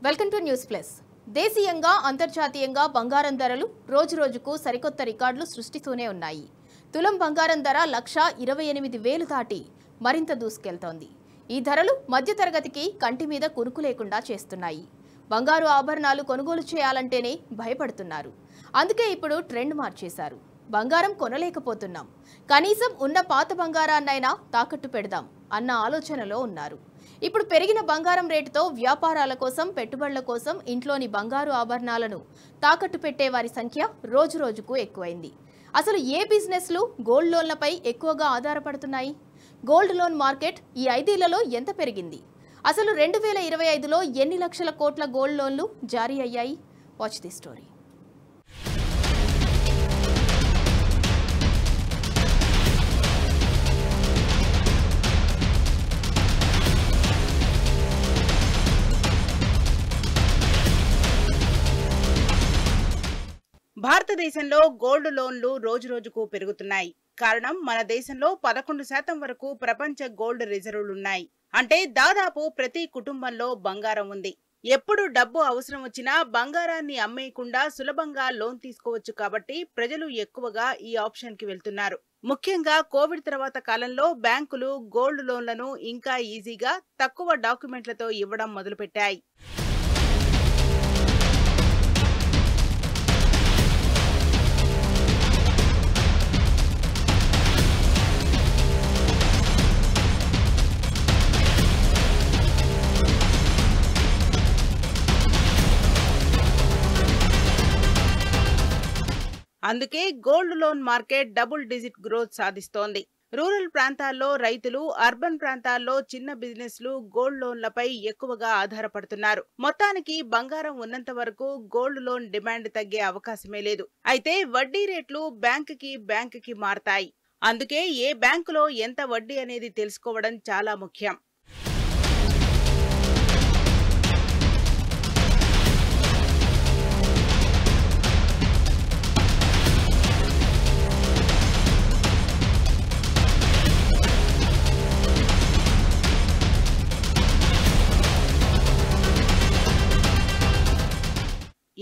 Welcome to news plus. దేశీయంగా అంతర్జాతీయంగా బంగారం ధరలు రోజురోజుకు సరికొత్త రికార్డులు సృష్టిస్తూనే ఉన్నాయి. తులం బంగారం ధర 1,28,000 దాటి మరింత దూసుకెళ్తోంది. ఈ ధరలు మధ్యతరగతికి కంటి మీద కురుకు లేకుండా చేస్తున్నాయి. బంగారు ఆభరణాలు కొనుగోలు చేయాలంటేనే భయపడుతున్నారు. అందుకే ఇప్పుడు ట్రెండ్ మార్చేశారు. బంగారం కొనలేకపోతున్నాం, కనీసం ఉన్న పాత బంగారాన్నైనా తాకట్టు పెడదాం అన్న ఆలోచనలో ఉన్నారు. ఇప్పుడు పెరిగిన బంగారం రేటుతో వ్యాపారాల కోసం, పెట్టుబడుల కోసం ఇంట్లోని బంగారు ఆభరణాలను తాకట్టు పెట్టే వారి సంఖ్య రోజురోజుకు ఎక్కువైంది. అసలు ఏ బిజినెస్లు గోల్డ్ లోన్లపై ఎక్కువగా ఆధారపడుతున్నాయి? గోల్డ్ లోన్ మార్కెట్ ఈ 5 ఏళ్లలో ఎంత పెరిగింది? అసలు 2025లో ఎన్ని లక్షల కోట్ల గోల్డ్ లోన్లు జారీ అయ్యాయి? Watch the story. భారతదేశంలో గోల్డ్ లోన్లు రోజురోజుకు పెరుగుతున్నాయి. కారణం, మన దేశంలో 11% వరకు ప్రపంచ గోల్డ్ రిజర్వులున్నాయి. అంటే దాదాపు ప్రతి కుటుంబంలో బంగారం ఉంది. ఎప్పుడు డబ్బు అవసరం వచ్చినా బంగారాన్ని అమ్మేయకుండా సులభంగా లోన్ తీసుకోవచ్చు. కాబట్టి ప్రజలు ఎక్కువగా ఈ ఆప్షన్ కి వెళ్తున్నారు. ముఖ్యంగా కోవిడ్ తర్వాత కాలంలో బ్యాంకులు గోల్డ్ లోన్లను ఇంకా ఈజీగా తక్కువ డాక్యుమెంట్లతో ఇవ్వడం మొదలుపెట్టాయి. అందుకే gold loan market double digit growth సాధిస్తోంది. రూరల్ ప్రాంతాల్లో రైతులు, అర్బన్ ప్రాంతాల్లో చిన్న బిజినెస్లు గోల్డ్ లోన్లపై ఎక్కువగా ఆధారపడుతున్నారు. మొత్తానికి బంగారం ఉన్నంత వరకు గోల్డ్ లోన్ డిమాండ్ తగ్గే అవకాశమే లేదు. అయితే వడ్డీ రేట్లు బ్యాంకుకి మారతాయి. అందుకే ఏ బ్యాంకులో ఎంత వడ్డీ అనేది తెలుసుకోవడం చాలా ముఖ్యం.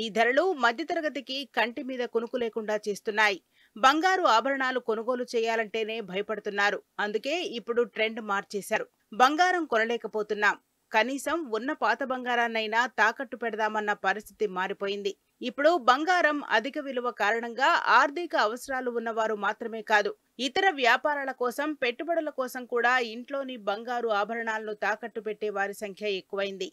ఈ ధరలు మధ్యతరగతికి కంటి మీద కునుకు లేకుండా చేస్తున్నాయి. బంగారు ఆభరణాలు కొనుగోలు చేయాలంటేనే భయపడుతున్నారు. అందుకే ఇప్పుడు ట్రెండ్ మార్చేశారు. బంగారం కొనలేకపోతున్నాం, కనీసం ఉన్న పాత బంగారాన్నైనా తాకట్టు పెడదామన్న పరిస్థితి మారిపోయింది. ఇప్పుడు బంగారం అధిక విలువ కారణంగా ఆర్థిక అవసరాలు ఉన్నవారు మాత్రమే కాదు, ఇతర వ్యాపారాల కోసం, పెట్టుబడుల కోసం కూడా ఇంట్లోని బంగారు ఆభరణాలను తాకట్టు పెట్టే వారి సంఖ్య ఎక్కువైంది.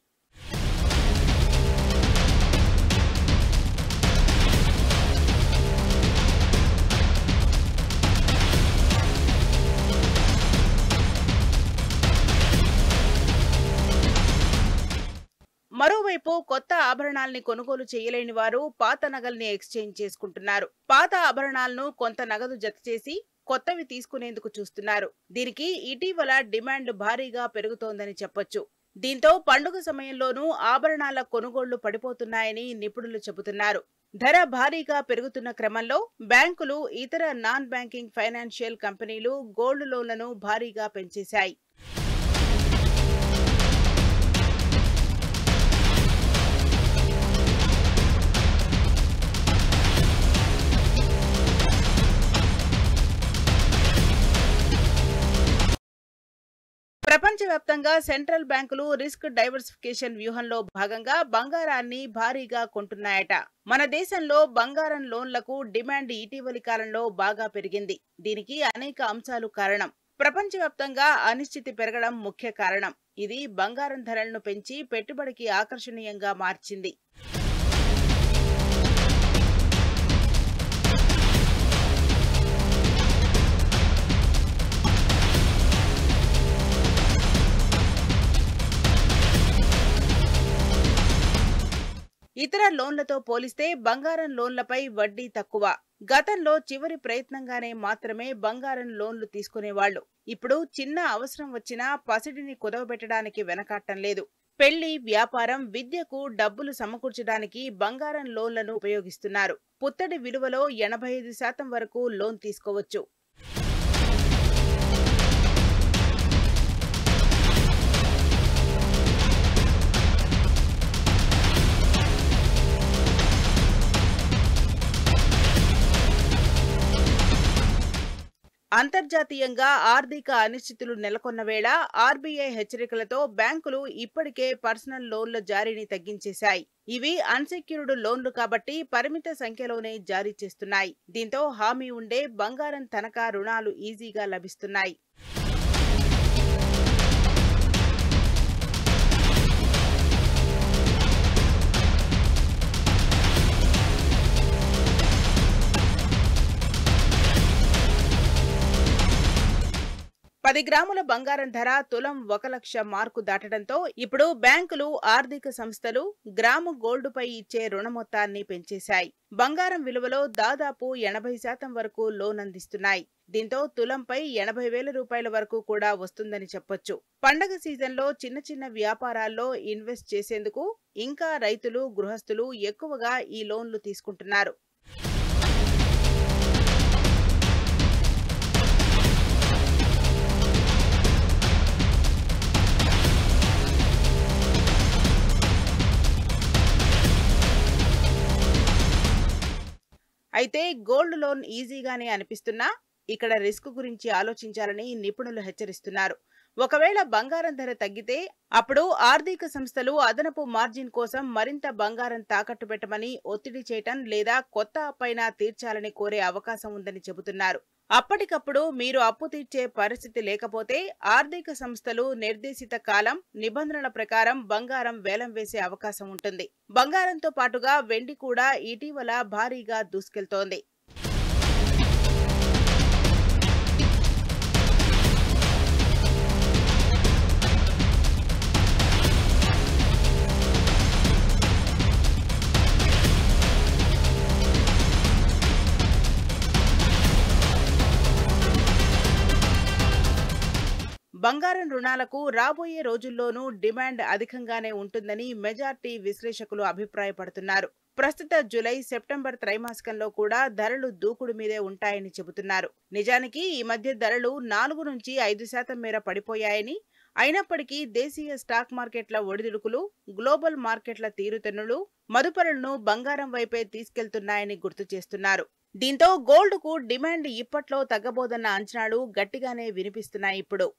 మరోవైపు కొత్త ఆభరణాల్ని కొనుగోలు చేయలేని వారు పాత నగల్ని ఎక్స్చేంజ్ చేసుకుంటున్నారు. పాత ఆభరణాలను కొంత నగదు జత చేసి కొత్తవి తీసుకునేందుకు చూస్తున్నారు. దీనికి ఇటీవల డిమాండ్ భారీగా పెరుగుతోందని చెప్పొచ్చు. దీంతో పండుగ సమయంలోనూ ఆభరణాల కొనుగోళ్లు పడిపోతున్నాయని నిపుణులు చెబుతున్నారు. ధర భారీగా పెరుగుతున్న క్రమంలో బ్యాంకులు, ఇతర నాన్ బ్యాంకింగ్ ఫైనాన్షియల్ కంపెనీలు గోల్డ్ లోన్లను భారీగా పెంచేశాయి. ప్రపంచవ్యాప్తంగా సెంట్రల్ బ్యాంకులు రిస్క్ డైవర్సిఫికేషన్ వ్యూహంలో భాగంగా బంగారాన్ని భారీగా కొంటున్నాయట. మన దేశంలో బంగారం లోన్లకు డిమాండ్ ఇటీవలి కాలంలో బాగా పెరిగింది. దీనికి అనేక అంశాలు కారణం. ప్రపంచవ్యాప్తంగా అనిశ్చితి పెరగడం ముఖ్య కారణం. ఇది బంగారం ధరలను పెంచి పెట్టుబడికి ఆకర్షణీయంగా మార్చింది. ఇతర లోన్లతో పోలిస్తే బంగారం లోన్లపై వడ్డీ తక్కువ. గతంలో చివరి ప్రయత్నంగానే మాత్రమే బంగారం లోన్లు తీసుకునేవాళ్లు. ఇప్పుడు చిన్న అవసరం వచ్చినా పసిడిని కుదవబెట్టడానికి వెనకాడటం లేదు. పెళ్లి, వ్యాపారం, విద్యకు డబ్బులు సమకూర్చడానికి బంగారం లోన్లను ఉపయోగిస్తున్నారు. పుత్తడి విలువలో 85% వరకు లోన్ తీసుకోవచ్చు. అంతర్జాతీయంగా ఆర్థిక అనిశ్చితులు నెలకొన్న వేళ ఆర్బీఐ హెచ్చరికలతో బ్యాంకులు ఇప్పటికే పర్సనల్ లోన్ల జారీని తగ్గించేశాయి. ఇవి అన్సెక్యూర్డ్ లోన్లు కాబట్టి పరిమిత సంఖ్యలోనే జారీ చేస్తున్నాయి. దీంతో హామీ ఉండే బంగారం తనఖా రుణాలు ఈజీగా లభిస్తున్నాయి. పది గ్రాముల బంగారం ధర తులం 1,00,000 మార్కు దాటడంతో ఇప్పుడు బ్యాంకులు, ఆర్థిక సంస్థలు గ్రాము గోల్డుపై ఇచ్చే రుణ మొత్తాన్ని పెంచేశాయి. బంగారం విలువలో దాదాపు 80% వరకు లోన్ అందిస్తున్నాయి. దీంతో తులంపై 80,000 రూపాయల వరకు కూడా వస్తుందని చెప్పొచ్చు. పండగ సీజన్లో చిన్న చిన్న వ్యాపారాల్లో ఇన్వెస్ట్ చేసేందుకు ఇంకా రైతులు, గృహస్థులు ఎక్కువగా ఈ లోన్లు తీసుకుంటున్నారు. అయితే గోల్డ్ లోన్ ఈజీగానే అనిపిస్తున్నా ఇక్కడ రిస్క్ గురించి ఆలోచించాలని నిపుణులు హెచ్చరిస్తున్నారు. ఒకవేళ బంగారం ధర తగ్గితే అప్పుడు ఆర్థిక సంస్థలు అదనపు మార్జిన్ కోసం మరింత బంగారం తాకట్టు పెట్టమని ఒత్తిడి చేయటం లేదా కొత్త అప్పైనా తీర్చాలని కోరే అవకాశం ఉందని చెబుతున్నారు. అప్పటికప్పుడు మీరు అప్పు తీర్చే పరిస్థితి లేకపోతే ఆర్థిక సంస్థలు నిర్దేశిత కాలం, నిబంధనల ప్రకారం బంగారం వేలం వేసే అవకాశం ఉంటుంది. బంగారంతో పాటుగా వెండి కూడా ఇటీవల భారీగా దూసుకెళ్తోంది. బంగారం రుణాలకు రాబోయే రోజుల్లోనూ డిమాండ్ అధికంగానే ఉంటుందని మెజార్టీ విశ్లేషకులు అభిప్రాయపడుతున్నారు. ప్రస్తుత జూలై, సెప్టెంబర్ త్రైమాసికంలో కూడా ధరలు దూకుడు మీదే ఉంటాయని చెబుతున్నారు. నిజానికి ఈ మధ్య ధరలు 4 నుంచి 5% మేర పడిపోయాయని, అయినప్పటికీ దేశీయ స్టాక్ మార్కెట్ల ఒడిదుడుకులు, గ్లోబల్ మార్కెట్ల తీరుతెన్నులు మదుపరులను బంగారం వైపే తీసుకెళ్తున్నాయని గుర్తు చేస్తున్నారు. దీంతో గోల్డ్కు డిమాండ్ ఇప్పట్లో తగ్గబోదన్న అంచనాలు గట్టిగానే వినిపిస్తున్నాయి ఇప్పుడు.